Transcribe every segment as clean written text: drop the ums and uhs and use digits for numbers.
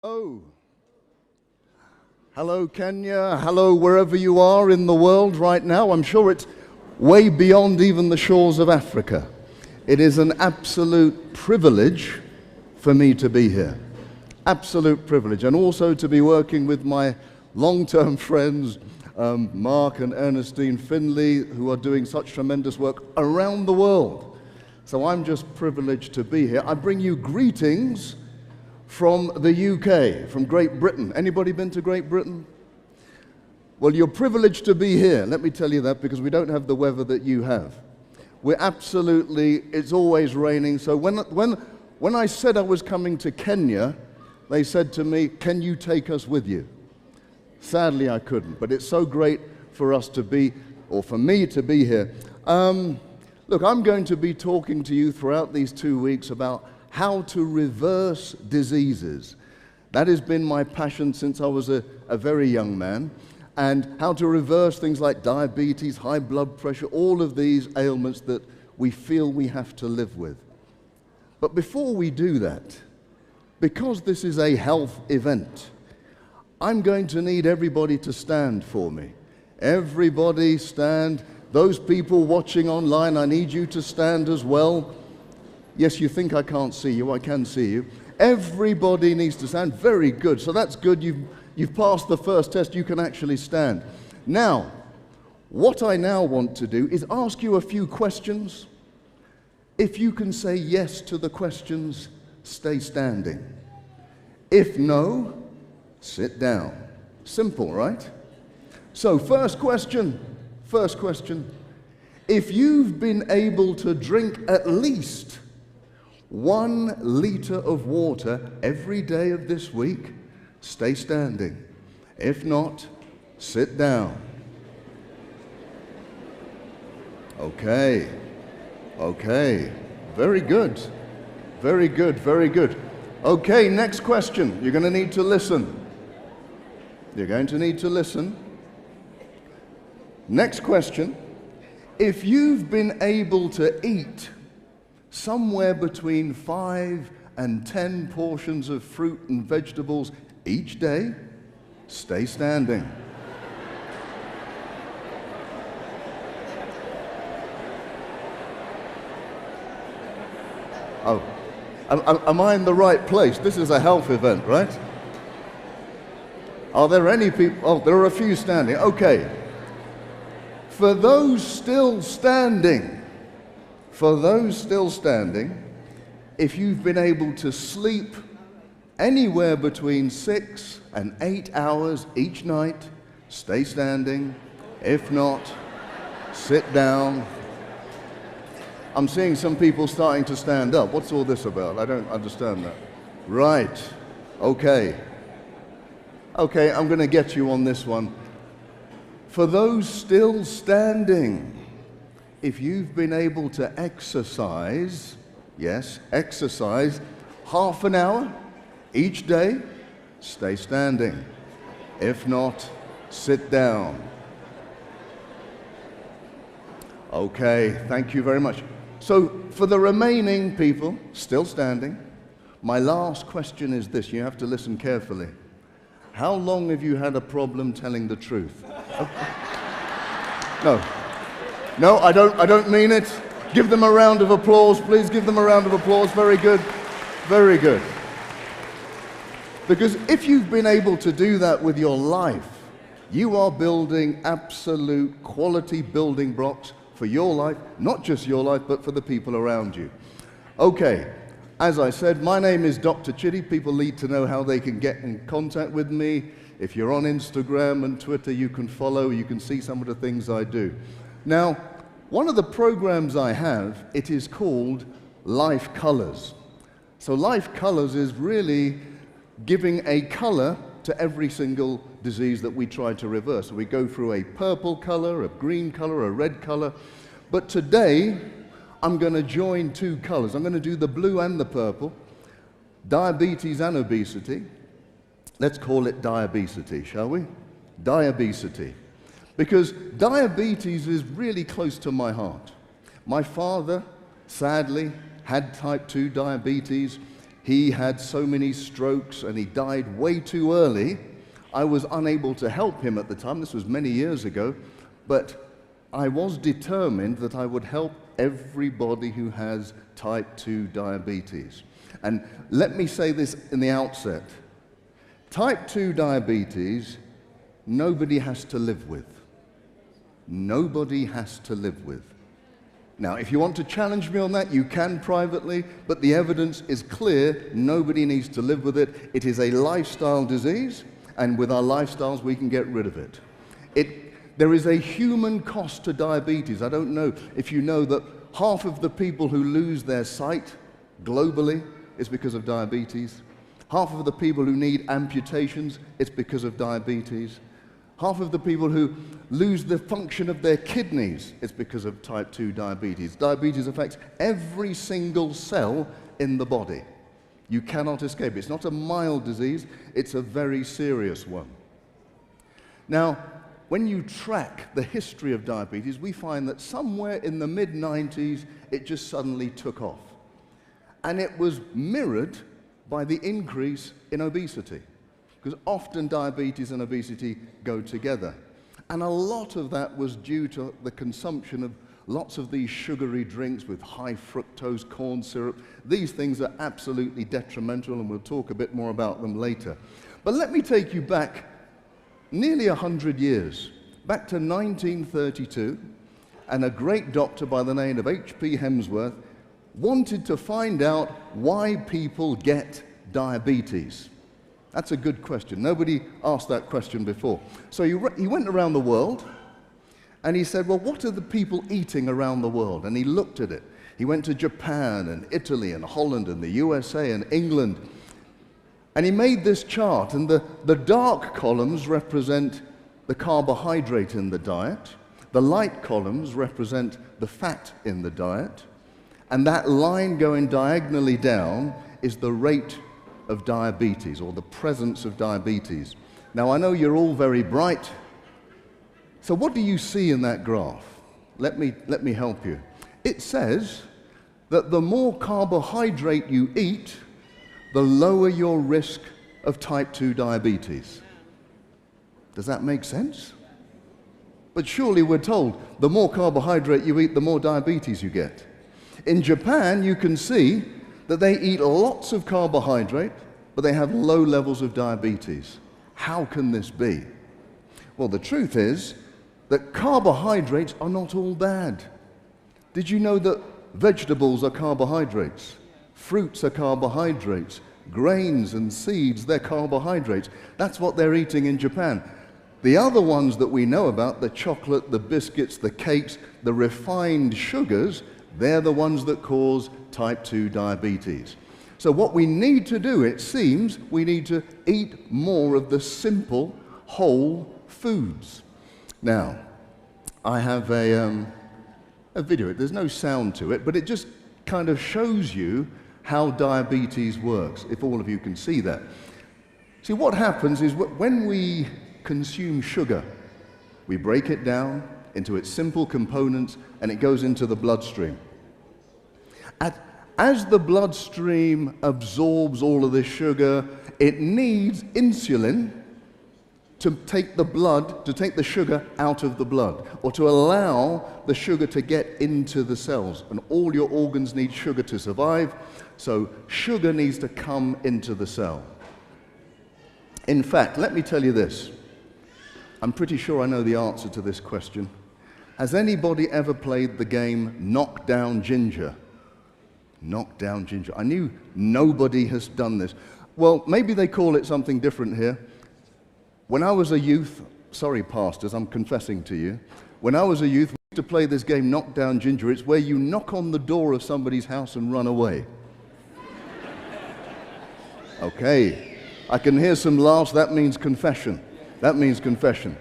Oh, hello Kenya, hello wherever you are in the world right now. I'm sure it's way beyond even the shores of Africa. It is an absolute privilege for me to be here. Absolute privilege. And also to be working with my long-term friends, Mark and Ernestine Finley, who are doing such tremendous work around the world. So I'm just privileged to be here. I bring you greetings from the UK, from Great Britain. Anybody been to Great Britain? Well, you're privileged to be here. Let me tell you that, because we don't have the weather that you have. It's always raining. So when I said I was coming to Kenya, they said to me, "Can you take us with you?" Sadly, I couldn't, but it's so great for us to be, or for me to be here. Look, I'm going to be talking to you throughout these 2 weeks about how to reverse diseases. That has been my passion since I was a very young man, and how to reverse things like diabetes, high blood pressure, all of these ailments that we feel we have to live with. But before we do that, because this is a health event, I'm going to need everybody to stand for me. Everybody stand. Those people watching online, I need you to stand as well. Yes, you think I can't see you, I can see you. Everybody needs to stand. Very good. So that's good. You've passed the first test. You can actually stand. Now, what I now want to do is ask you a few questions. If you can say yes to the questions, stay standing. If no, sit down. Simple, right? So first question. If you've been able to drink at least 1 liter of water every day of this week, stay standing. If not, sit down. Okay. Very good. Okay, next question. You're going to need to listen. Next question. If you've been able to eat somewhere between 5 and 10 portions of fruit and vegetables each day, stay standing. Oh, am I in the right place? This is a health event, right? Are there any people? Oh, there are a few standing. Okay. For those still standing, if you've been able to sleep anywhere between 6 and 8 hours each night, stay standing. If not, sit down. I'm seeing some people starting to stand up. What's all this about? I don't understand that. Right. Okay, I'm going to get you on this one. For those still standing, if you've been able to exercise, half an hour each day, stay standing. If not, sit down. Okay, thank you very much. So for the remaining people still standing, my last question is this. You have to listen carefully. How long have you had a problem telling the truth? No, I don't mean it. Give them a round of applause, please. Give them a round of applause. Very good. Because if you've been able to do that with your life, you are building absolute quality building blocks for your life, not just your life, but for the people around you. Okay, as I said, my name is Dr. Chidi. People need to know how they can get in contact with me. If you're on Instagram and Twitter, you can follow, you can see some of the things I do. Now, one of the programs I have, it is called Life Colors. So Life Colors is really giving a color to every single disease that we try to reverse. So we go through a purple color, a green color, a red color. But today, I'm going to join 2 colors. I'm going to do the blue and the purple, diabetes and obesity. Let's call it diabesity, shall we? Diabesity. Because diabetes is really close to my heart. My father, sadly, had type 2 diabetes. He had so many strokes and he died way too early. I was unable to help him at the time. This was many years ago. But I was determined that I would help everybody who has type 2 diabetes. And let me say this in the outset. Type 2 diabetes, nobody has to live with. Nobody has to live with. Now, if you want to challenge me on that, you can privately, but the evidence is clear. Nobody needs to live with it. It is a lifestyle disease, and with our lifestyles, we can get rid of it. There is a human cost to diabetes. I don't know if you know that half of the people who lose their sight globally is because of diabetes. Half of the people who need amputations, it's because of diabetes. Half of the people who lose the function of their kidneys, it's because of type 2 diabetes. Diabetes affects every single cell in the body. You cannot escape. It's not a mild disease, it's a very serious one. Now, when you track the history of diabetes, we find that somewhere in the mid-90s, it just suddenly took off. And it was mirrored by the increase in obesity, because often diabetes and obesity go together. And a lot of that was due to the consumption of lots of these sugary drinks with high fructose corn syrup. These things are absolutely detrimental, and we'll talk a bit more about them later. But let me take you back nearly 100 years, back to 1932, and a great doctor by the name of H.P. Hemsworth wanted to find out why people get diabetes. That's a good question. Nobody asked that question before. So he went around the world, and he said, well, what are the people eating around the world? And he looked at it. He went to Japan and Italy and Holland and the USA and England, and he made this chart, and the dark columns represent the carbohydrate in the diet. The light columns represent the fat in the diet. And that line going diagonally down is the rate of diabetes, or the presence of diabetes. Now, I know you're all very bright. So what do you see in that graph? Let me help you. It says that the more carbohydrate you eat, the lower your risk of type 2 diabetes. Does that make sense? But surely we're told the more carbohydrate you eat, the more diabetes you get. In Japan, you can see that they eat lots of carbohydrate, but they have low levels of diabetes. How can this be? Well, the truth is that carbohydrates are not all bad. Did you know that vegetables are carbohydrates? Fruits are carbohydrates. Grains and seeds, they're carbohydrates. That's what they're eating in Japan. The other ones that we know about, the chocolate, the biscuits, the cakes, the refined sugars, they're the ones that cause type 2 diabetes. So what we need to do, it seems, we need to eat more of the simple, whole foods. Now, I have a video. There's no sound to it, but it just kind of shows you how diabetes works, if all of you can see that. See, what happens is when we consume sugar, we break it down into its simple components, and it goes into the bloodstream. As the bloodstream absorbs all of this sugar, it needs insulin to take the sugar out of the blood, or to allow the sugar to get into the cells. And all your organs need sugar to survive, so sugar needs to come into the cell. In fact, let me tell you this. I'm pretty sure I know the answer to this question. Has anybody ever played the game Knock Down Ginger? Knock Down Ginger. I knew nobody has done this. Well, maybe they call it something different here. When I was a youth, sorry pastors, I'm confessing to you. When I was a youth, we used to play this game Knock Down Ginger. It's where you knock on the door of somebody's house and run away. Okay, I can hear some laughs. That means confession. That means confession.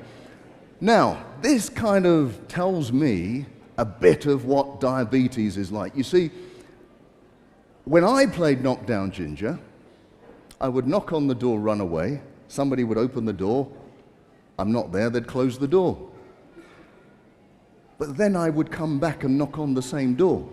Now, this kind of tells me a bit of what diabetes is like. You see, when I played Knock Down Ginger, I would knock on the door, run away. Somebody would open the door. I'm not there, they'd close the door. But then I would come back and knock on the same door.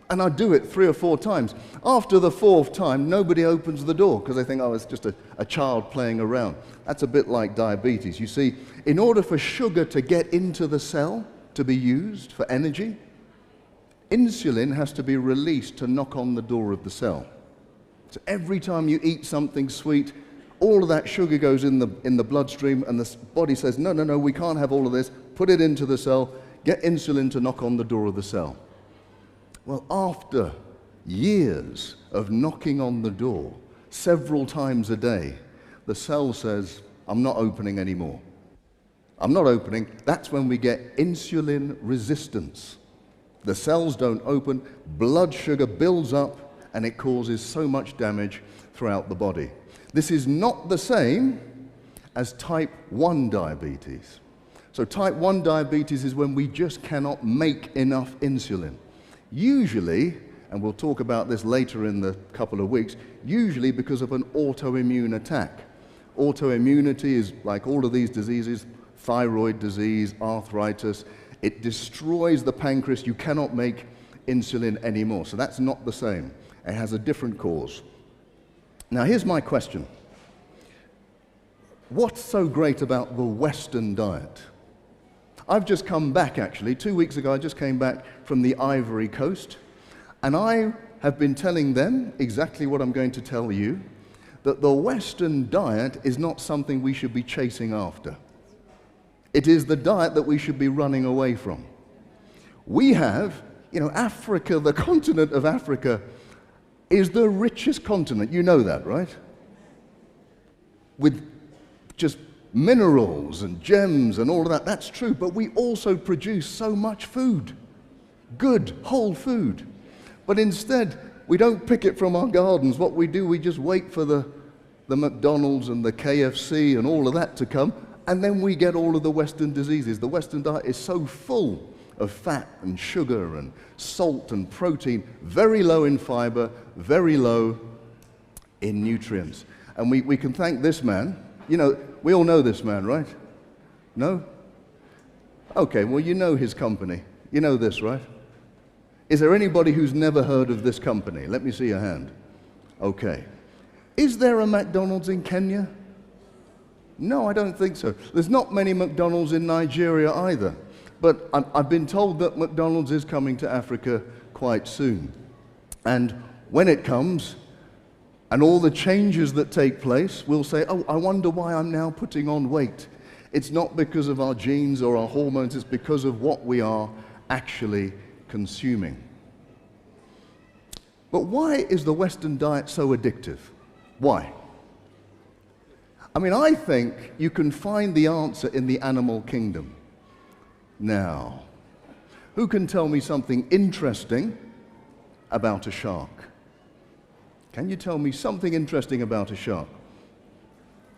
And I do it 3 or 4 times. After the 4th time, nobody opens the door because they think, oh, it's just a child playing around. That's a bit like diabetes. You see, in order for sugar to get into the cell to be used for energy, insulin has to be released to knock on the door of the cell. So every time you eat something sweet, all of that sugar goes in the bloodstream, and the body says, no, no, no, we can't have all of this. Put it into the cell, get insulin to knock on the door of the cell. Well, after years of knocking on the door several times a day, the cell says, I'm not opening anymore. I'm not opening. That's when we get insulin resistance. The cells don't open, blood sugar builds up, and it causes so much damage throughout the body. This is not the same as type 1 diabetes. So type 1 diabetes is when we just cannot make enough insulin. Usually, and we'll talk about this later in the couple of weeks, usually because of an autoimmune attack. Autoimmunity is like all of these diseases, thyroid disease, arthritis. It destroys the pancreas. You cannot make insulin anymore. So that's not the same. It has a different cause. Now here's my question. What's so great about the Western diet? I've just come back, actually. 2 weeks ago, I just came back from the Ivory Coast, and I have been telling them exactly what I'm going to tell you, that the Western diet is not something we should be chasing after. It is the diet that we should be running away from. We have, Africa, the continent of Africa, is the richest continent. You know that, right? With just minerals and gems and all of that. That's true, but we also produce so much food, good, whole food. But instead, we don't pick it from our gardens. What we do, we just wait for the McDonald's and the KFC and all of that to come, and then we get all of the Western diseases. The Western diet is so full of fat and sugar and salt and protein, very low in fiber, very low in nutrients. And we can thank this man. We all know this man, right? No? Okay, well, you know his company. You know this, right? Is there anybody who's never heard of this company? Let me see your hand. Okay. Is there a McDonald's in Kenya? No, I don't think so. There's not many McDonald's in Nigeria either. But I've been told that McDonald's is coming to Africa quite soon. And when it comes, and all the changes that take place, we'll say, oh, I wonder why I'm now putting on weight. It's not because of our genes or our hormones, it's because of what we are actually consuming. But why is the Western diet so addictive? Why? I think you can find the answer in the animal kingdom. Now, who can tell me something interesting about a shark? Can you tell me something interesting about a shark?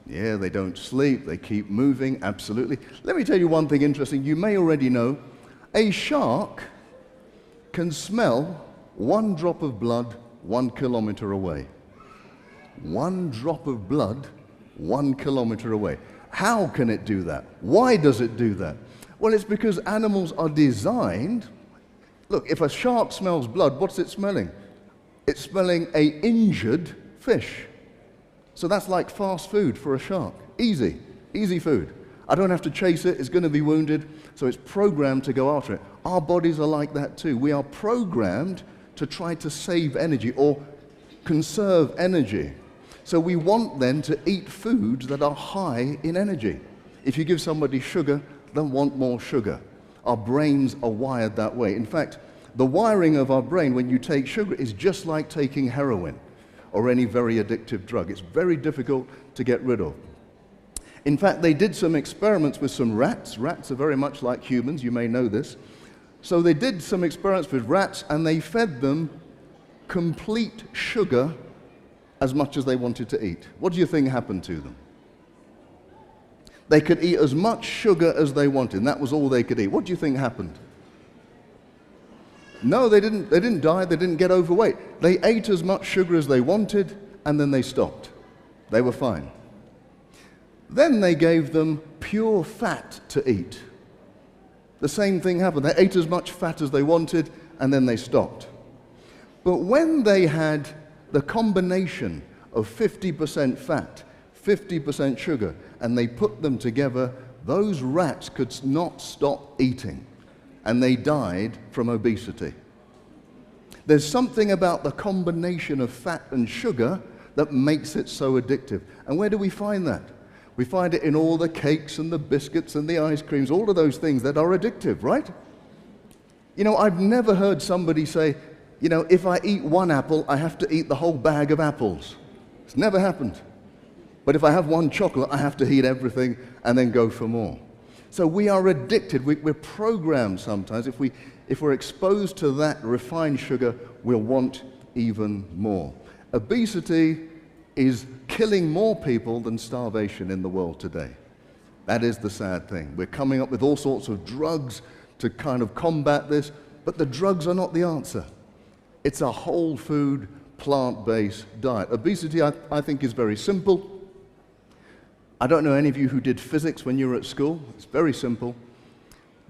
Yeah, they don't sleep, they keep moving, absolutely. Let me tell you one thing interesting you may already know. A shark can smell 1 drop of blood 1 kilometer away. 1 drop of blood 1 kilometer away. How can it do that? Why does it do that? Well, it's because animals are designed. Look, if a shark smells blood, what's it smelling? It's smelling an injured fish. So that's like fast food for a shark. Easy food. I don't have to chase it, it's going to be wounded, so it's programmed to go after it. Our bodies are like that too. We are programmed to try to save energy or conserve energy. So we want then to eat foods that are high in energy. If you give somebody sugar, they'll want more sugar. Our brains are wired that way. In fact, the wiring of our brain when you take sugar is just like taking heroin or any very addictive drug. It's very difficult to get rid of. In fact, they did some experiments with some rats. Rats are very much like humans, you may know this. So they did some experiments with rats and they fed them complete sugar as much as they wanted to eat. What do you think happened to them? They could eat as much sugar as they wanted, and that was all they could eat. What do you think happened? No, they didn't die, they didn't get overweight. They ate as much sugar as they wanted, and then they stopped. They were fine. Then they gave them pure fat to eat. The same thing happened. They ate as much fat as they wanted, and then they stopped. But when they had the combination of 50% fat, 50% sugar, and they put them together, those rats could not stop eating, and they died from obesity. There's something about the combination of fat and sugar that makes it so addictive. And where do we find that? We find it in all the cakes and the biscuits and the ice creams, all of those things that are addictive, right? You know, I've never heard somebody say, you know, if I eat one apple, I have to eat the whole bag of apples. It's never happened. But if I have one chocolate, I have to eat everything and then go for more. So we are addicted. We're programmed sometimes. If we're exposed to that refined sugar, we'll want even more. Obesity is killing more people than starvation in the world today. That is the sad thing. We're coming up with all sorts of drugs to kind of combat this, but the drugs are not the answer. It's a whole food, plant-based diet. Obesity, I think, is very simple. I don't know any of you who did physics when you were at school. It's very simple.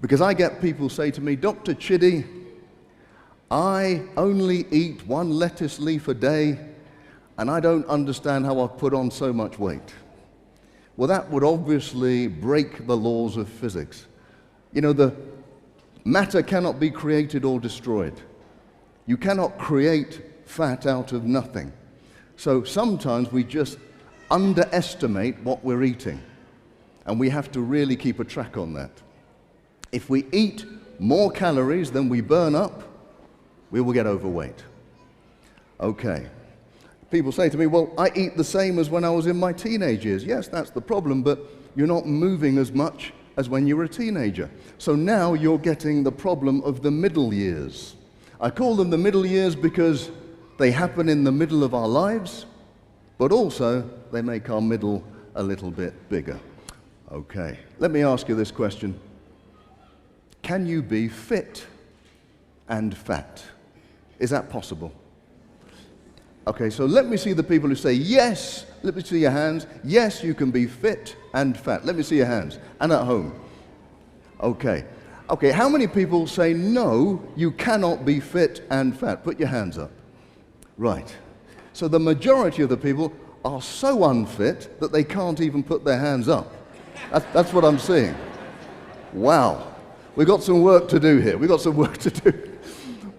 Because I get people say to me, Dr. Chidi, I only eat one lettuce leaf a day, and I don't understand how I've put on so much weight. Well, that would obviously break the laws of physics. You know, the matter cannot be created or destroyed. You cannot create fat out of nothing. So sometimes we just underestimate what we're eating, and we have to really keep a track on that. If we eat more calories than we burn up, we will get overweight. Okay. People say to me, well, I eat the same as when I was in my teenage years. Yes, that's the problem, but you're not moving as much as when you were a teenager. So now you're getting the problem of the middle years. I call them the middle years because they happen in the middle of our lives, but also they make our middle a little bit bigger. Okay, let me ask you this question. Can you be fit and fat? Is that possible? Okay, so let me see the people who say yes. Let me see your hands. Yes, you can be fit and fat. Let me see your hands. And at home. Okay. Okay, how many people say no, you cannot be fit and fat? Put your hands up. Right. So the majority of the people are so unfit that they can't even put their hands up. That's what I'm seeing. Wow. We've got some work to do here. We've got some work to do.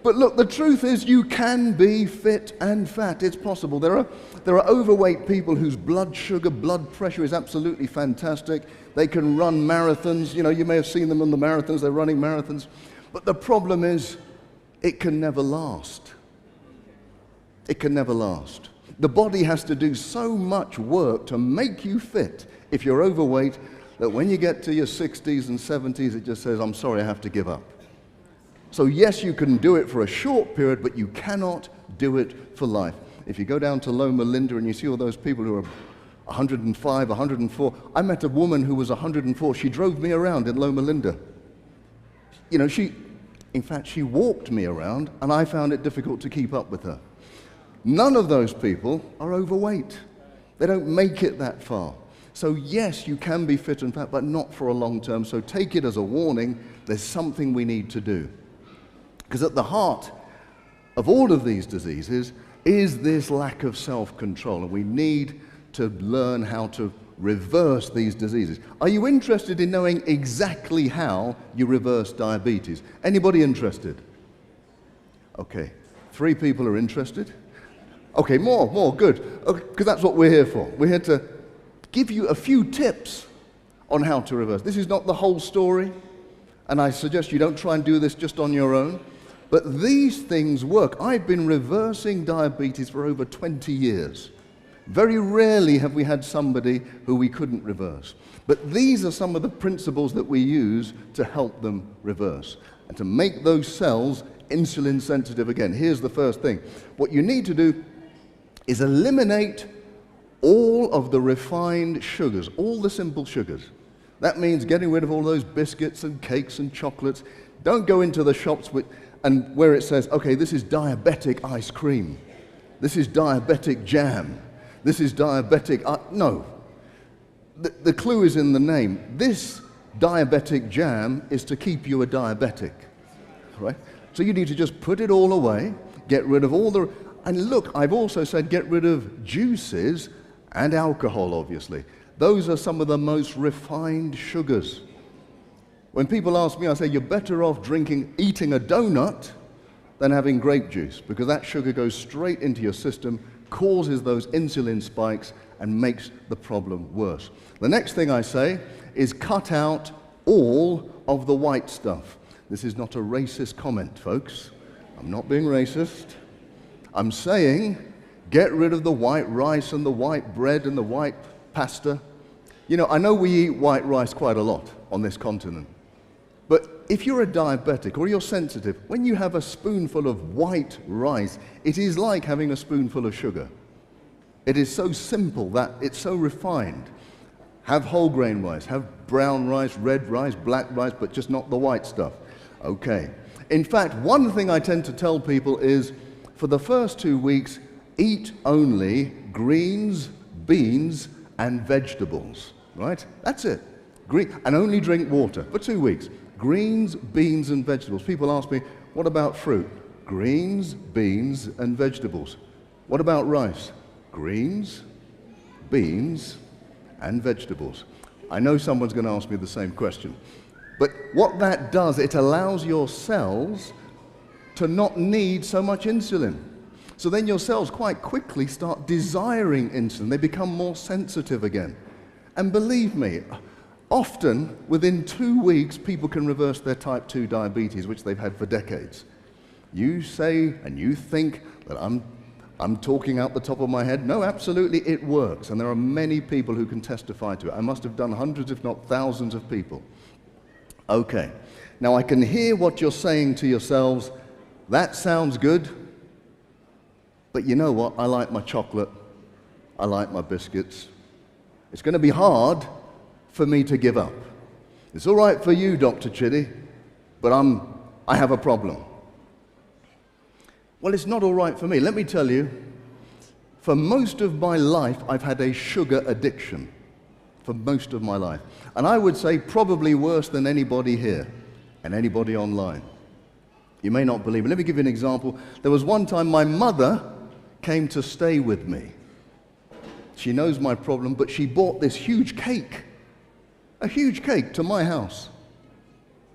But look, the truth is you can be fit and fat. It's possible. There are overweight people whose blood sugar, blood pressure is absolutely fantastic. They can run marathons. You know, you may have seen them on the marathons. They're running marathons. But the problem is it can never last. It can never last. The body has to do so much work to make you fit if you're overweight that when you get to your 60s and 70s, it just says, I'm sorry, I have to give up. So yes, you can do it for a short period, but you cannot do it for life. If you go down to Loma Linda and you see all those people who are 105, 104. I met a woman who was 104. She drove me around in Loma Linda. You know, in fact, she walked me around, and I found it difficult to keep up with her. None of those people are overweight. They don't make it that far. So yes, you can be fit and fat, but not for a long term. So take it as a warning. There's something we need to do. Because at the heart of all of these diseases is this lack of self-control, and we need to learn how to reverse these diseases. Are you interested in knowing exactly how you reverse diabetes? Anybody interested? Okay, 3 people are interested. Okay, more, good. Because that's what we're here for. We're here to give you a few tips on how to reverse. This is not the whole story, and I suggest you don't try and do this just on your own. But these things work. I've been reversing diabetes for over 20 years. Very rarely have we had somebody who we couldn't reverse. But these are some of the principles that we use to help them reverse and to make those cells insulin sensitive again. Here's the first thing. What you need to do is eliminate all of the refined sugars, all the simple sugars. That means getting rid of all those biscuits and cakes and chocolates. Don't go into the shops and where it says, okay, this is diabetic ice cream. This is diabetic jam. This is diabetic, no. The clue is in the name. This diabetic jam is to keep you a diabetic, right? So you need to just put it all away. Get rid of all the... And look, I've also said get rid of juices and alcohol, obviously. Those are some of the most refined sugars. When people ask me, I say, you're better off eating a donut than having grape juice, because that sugar goes straight into your system, causes those insulin spikes, and makes the problem worse. The next thing I say is cut out all of the white stuff. This is not a racist comment, folks. I'm not being racist. I'm saying get rid of the white rice and the white bread and the white pasta. You know, I know we eat white rice quite a lot on this continent. But if you're a diabetic or you're sensitive, when you have a spoonful of white rice, it is like having a spoonful of sugar. It is so simple, that it's so refined. Have whole grain rice, have brown rice, red rice, black rice, but just not the white stuff. Okay. In fact, one thing I tend to tell people is, for the first 2 weeks, eat only greens, beans, and vegetables, right? That's it. And only drink water for 2 weeks. Greens, beans, and vegetables. People ask me, what about fruit? Greens, beans, and vegetables. What about rice? Greens, beans, and vegetables. I know someone's going to ask me the same question. But what that does, it allows your cells to not need so much insulin. So then your cells quite quickly start desiring insulin. They become more sensitive again. And believe me, often within 2 weeks, people can reverse their type 2 diabetes, which they've had for decades. You say and you think that I'm talking out the top of my head. No, absolutely, it works. And there are many people who can testify to it. I must have done hundreds, if not thousands of people. Okay, now I can hear what you're saying to yourselves. That sounds good, but you know what? I like my chocolate. I like my biscuits. It's going to be hard for me to give up. It's all right for you, Dr. Chidi, but I have a problem. Well, it's not all right for me. Let me tell you, for most of my life, I've had a sugar addiction. For most of my life. And I would say probably worse than anybody here and anybody online. You may not believe it. Let me give you an example. There was one time my mother came to stay with me. She knows my problem, but she bought this huge cake, a huge cake, to my house.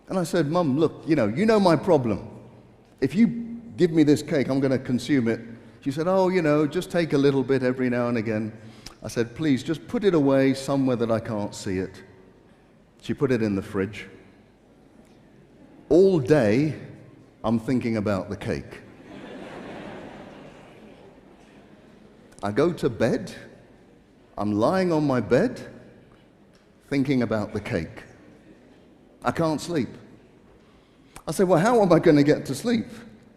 And I said, Mum, look, you know my problem. If you give me this cake, I'm going to consume it. She said, oh, just take a little bit every now and again. I said, please, just put it away somewhere that I can't see it. She put it in the fridge. All day, I'm thinking about the cake. I go to bed, I'm lying on my bed, thinking about the cake. I can't sleep. I said, well, how am I going to get to sleep?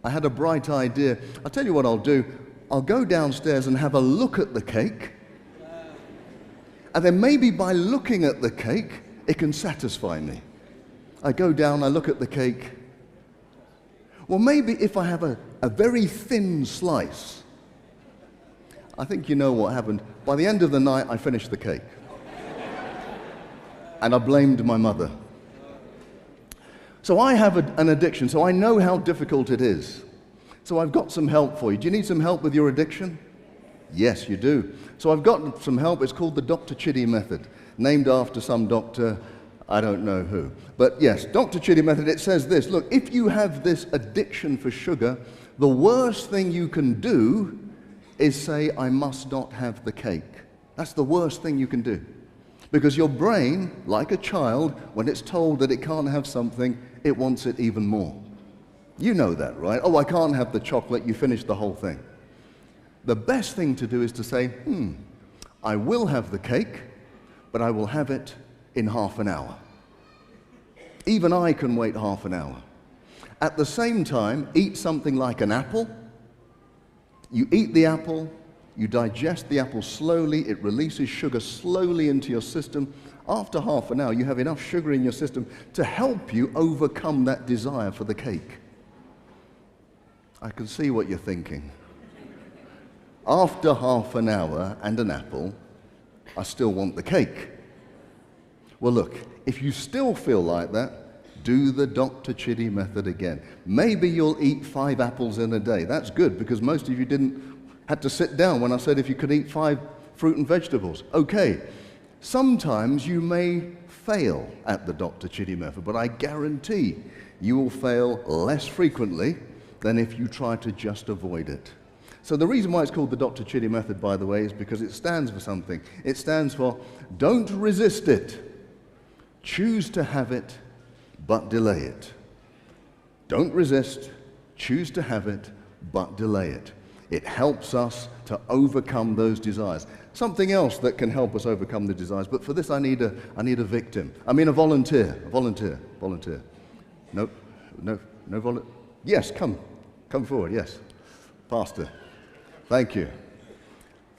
I had a bright idea. I'll tell you what I'll do. I'll go downstairs and have a look at the cake. And then maybe by looking at the cake, it can satisfy me. I go down, I look at the cake. Well, maybe if I have a very thin slice, I think you know what happened. By the end of the night, I finished the cake. And I blamed my mother. So I have an addiction, so I know how difficult it is. So I've got some help for you. Do you need some help with your addiction? Yes, you do. So I've got some help. It's called the Dr. Chidi method, named after some doctor, I don't know who. But yes, Dr. Chidi method, it says this. Look, if you have this addiction for sugar, the worst thing you can do is say, I must not have the cake. That's the worst thing you can do. Because your brain, like a child, when it's told that it can't have something, it wants it even more. You know that, right? Oh, I can't have the chocolate. You finish the whole thing. The best thing to do is to say, I will have the cake, but I will have it in half an hour. Even I can wait half an hour. At the same time, eat something like an apple. You eat the apple, you digest the apple slowly, it releases sugar slowly into your system. After half an hour, you have enough sugar in your system to help you overcome that desire for the cake. I can see what you're thinking. After half an hour and an apple, I still want the cake. Well, look, if you still feel like that, do the Dr. Chidi method again. Maybe you'll eat 5 apples in a day. That's good, because most of you had to sit down when I said if you could eat 5 fruit and vegetables. Okay, sometimes you may fail at the Dr. Chidi method, but I guarantee you will fail less frequently than if you try to just avoid it. So the reason why it's called the Dr. Chidi method, by the way, is because it stands for something. It stands for don't resist it, choose to have it, but delay it. Don't resist, choose to have it, but delay it. It helps us to overcome those desires. Something else that can help us overcome the desires, but for this I need a victim. I mean a volunteer. No volunteer. Yes, come forward, yes. Pastor, thank you.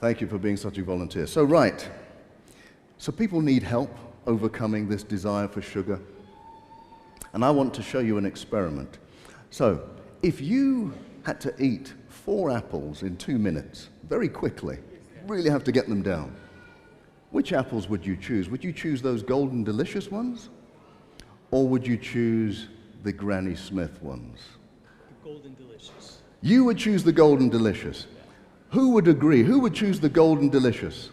Thank you for being such a volunteer. So people need help overcoming this desire for sugar. And I want to show you an experiment. So, if you had to eat 4 apples in 2 minutes, very quickly, really have to get them down, which apples would you choose? Would you choose those golden delicious ones? Or would you choose the Granny Smith ones? The golden delicious. You would choose the golden delicious. Who would agree? Who would choose the golden delicious?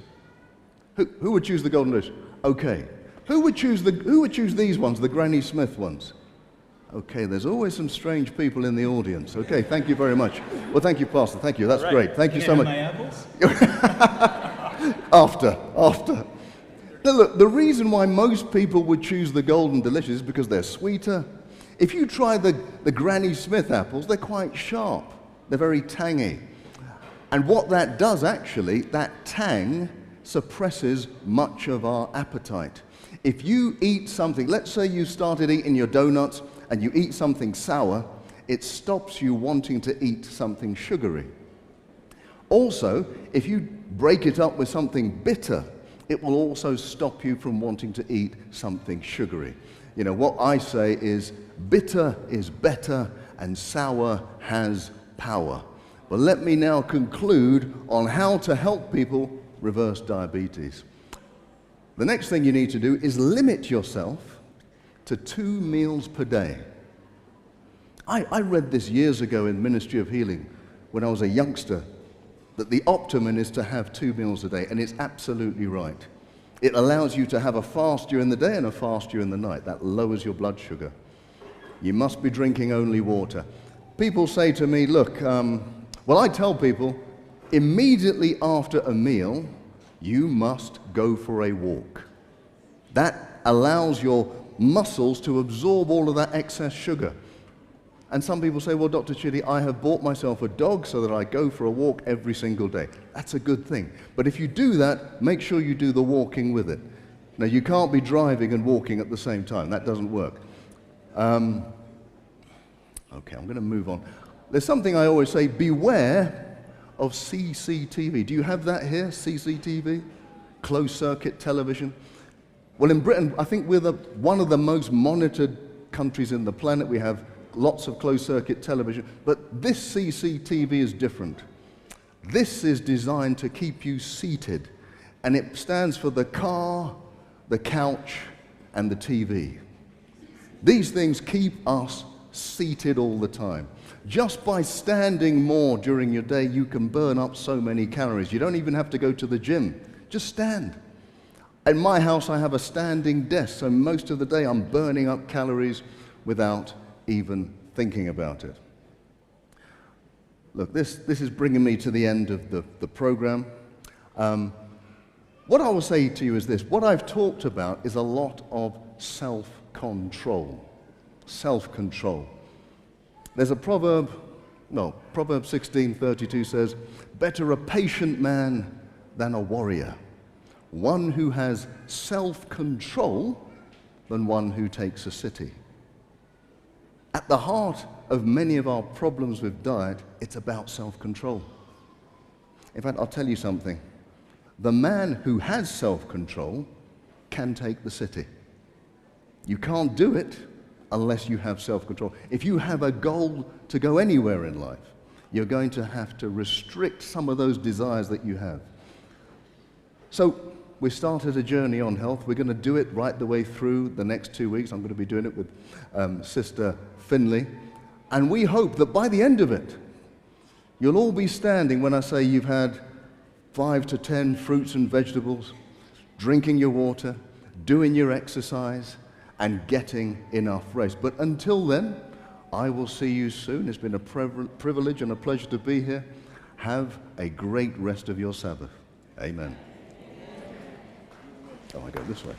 Who would choose the golden delicious? Okay. Who would choose these ones, the Granny Smith ones? Okay, there's always some strange people in the audience. Okay, thank you very much. Well, thank you, Pastor. Thank you. That's great. Thank you so much. My apples? After. Now look, the reason why most people would choose the golden delicious is because they're sweeter. If you try the Granny Smith apples, they're quite sharp. They're very tangy. And what that does actually, that tang suppresses much of our appetite. If you eat something, let's say you started eating your donuts and you eat something sour, it stops you wanting to eat something sugary. Also, if you break it up with something bitter, it will also stop you from wanting to eat something sugary. You know, what I say is bitter is better and sour has power. Well, let me now conclude on how to help people reverse diabetes. The next thing you need to do is limit yourself to 2 meals per day. I read this years ago in Ministry of Healing when I was a youngster, that the optimum is to have 2 meals a day, and it's absolutely right. It allows you to have a fast during the day and a fast during the night. That lowers your blood sugar. You must be drinking only water. People say to me, look, I tell people, immediately after a meal, you must go for a walk. That allows your muscles to absorb all of that excess sugar. And some people say, well, Dr. Chidi, I have bought myself a dog so that I go for a walk every single day. That's a good thing. But if you do that, make sure you do the walking with it. Now, you can't be driving and walking at the same time. That doesn't work. Okay, I'm going to move on. There's something I always say, beware of CCTV. Do you have that here, CCTV? Closed circuit television. Well, in Britain, I think we're one of the most monitored countries in the planet. We have lots of closed circuit television, but this CCTV is different. This is designed to keep you seated, and it stands for the car, the couch, and the TV. These things keep us seated all the time. Just by standing more during your day, you can burn up so many calories. You don't even have to go to the gym. Just stand. In my house, I have a standing desk, so most of the day I'm burning up calories without even thinking about it. Look, this is bringing me to the end of the program. What I will say to you is this. What I've talked about is a lot of self-control. Self-control. There's a proverb, Proverb 16:32 says, better a patient man than a warrior. One who has self-control than one who takes a city. At the heart of many of our problems with diet, it's about self-control. In fact, I'll tell you something. The man who has self-control can take the city. You can't do it unless you have self-control. If you have a goal to go anywhere in life, you're going to have to restrict some of those desires that you have. So we started a journey on health. We're going to do it right the way through the next 2 weeks. I'm going to be doing it with Sister Finley. And we hope that by the end of it, you'll all be standing when I say you've had 5 to 10 fruits and vegetables, drinking your water, doing your exercise, and getting enough rest. But until then, I will see you soon. It's been a privilege and a pleasure to be here. Have a great rest of your Sabbath. Amen. Oh, I go this way.